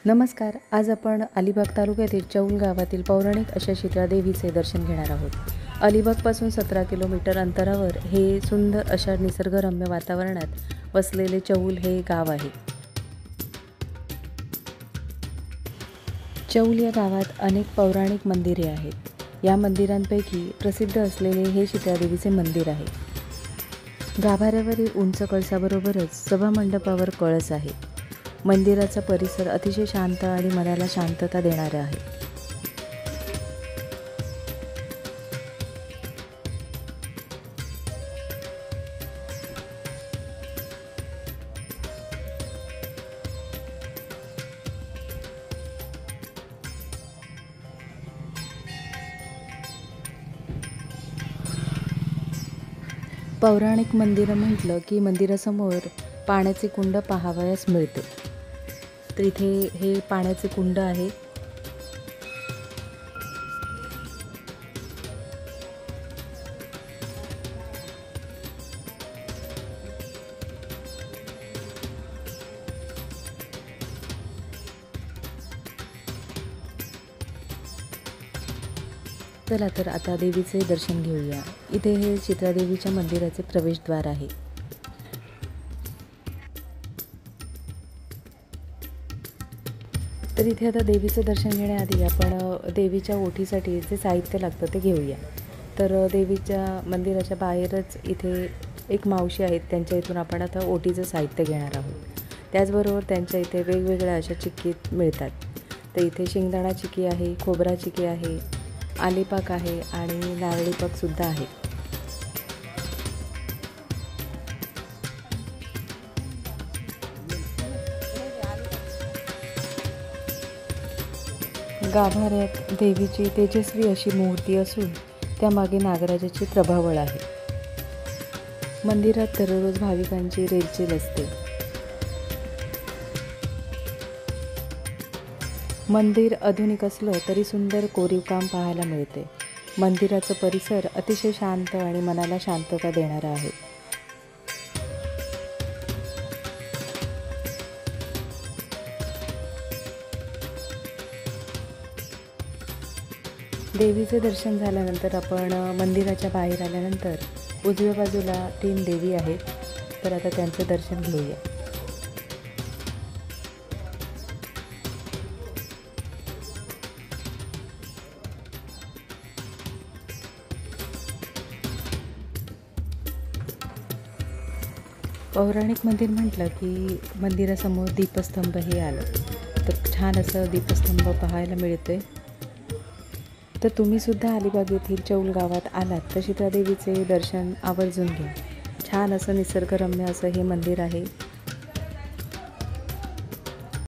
नमस्कार. आज आपण अलिबाग तालुक्यातील चौल गावातील पौराणिक अशा शीतळादेवीचे दर्शन घेणार आहोत. अलिबागपासून 17 किलोमीटर अंतरावर हे सुंदर अशा निसर्गरम्य वातावरणात वसलेले चौल हे गाव आहे. चौल या गावात अनेक पौराणिक मंदिरे आहेत. या मंदिरांपैकी प्रसिद्ध असलेले हे शीतळादेवीचे मंदिर आहे. गाभाऱ्यावरील उंच कळसाबरोबरच सभामंडपावर कळस आहे. मंदिराचा परिसर अतिशय शांत आणि मनाला शांतता देणारा आहे. पौराणिक मंदिर म्हटलं की मंदिरासमोर पाण्याचे कुंड पाहावयास मिळते. तर इथे हे पाण्याचे कुंड आहे. चला तर आता देवीचे दर्शन घेऊया. इथे हे शीतळादेवीच्या मंदिराचे प्रवेशद्वार आहे. तर इथे आता देवीचं दर्शन घेण्याआधी आपण देवीच्या ओटीसाठी जे साहित्य लागतं ते घेऊया. तर देवीच्या मंदिराच्या बाहेरच इथे एक मावशी आहेत, त्यांच्या इथून आपण आता ओटीचं साहित्य घेणार आहोत. त्याचबरोबर त्यांच्या इथे वेगवेगळ्या अशा चिक्की मिळतात. तर इथे शेंगदाणा चिक्की आहे, खोबरा चिक्की आहे, आलेपाक आहे आणि नारळी पाकसुद्धा आहे. गाभाऱ्यात देवीची तेजस्वी अशी मूर्ती असून त्यामागे नागराजाची प्रभावळ आहे. मंदिरात दररोज भाविकांची रेलचेल असते. मंदिर आधुनिक असलं तरी सुंदर कोरीवकाम पाहायला मिळते. मंदिराचा परिसर अतिशय शांत आणि मनाला शांतता देणारा आहे. देवीचे दर्शन झाल्यानंतर आपण मंदिराच्या बाहेर आल्यानंतर उजव्या बाजूला 3 देवी आहेत. तर आता त्यांचं दर्शन घेऊया. पौराणिक मंदिर म्हटलं की मंदिरासमोर दीपस्तंभ हे आलं. तर छान असं दीपस्तंभ पाहायला मिळते. तर तुम्हीसुद्धा अलिबाग येथील चौल गावात आलात तर शीतळादेवीचे दर्शन आवर्जून घ्या. छान असं निसर्गरम्य असं हे मंदिर आहे.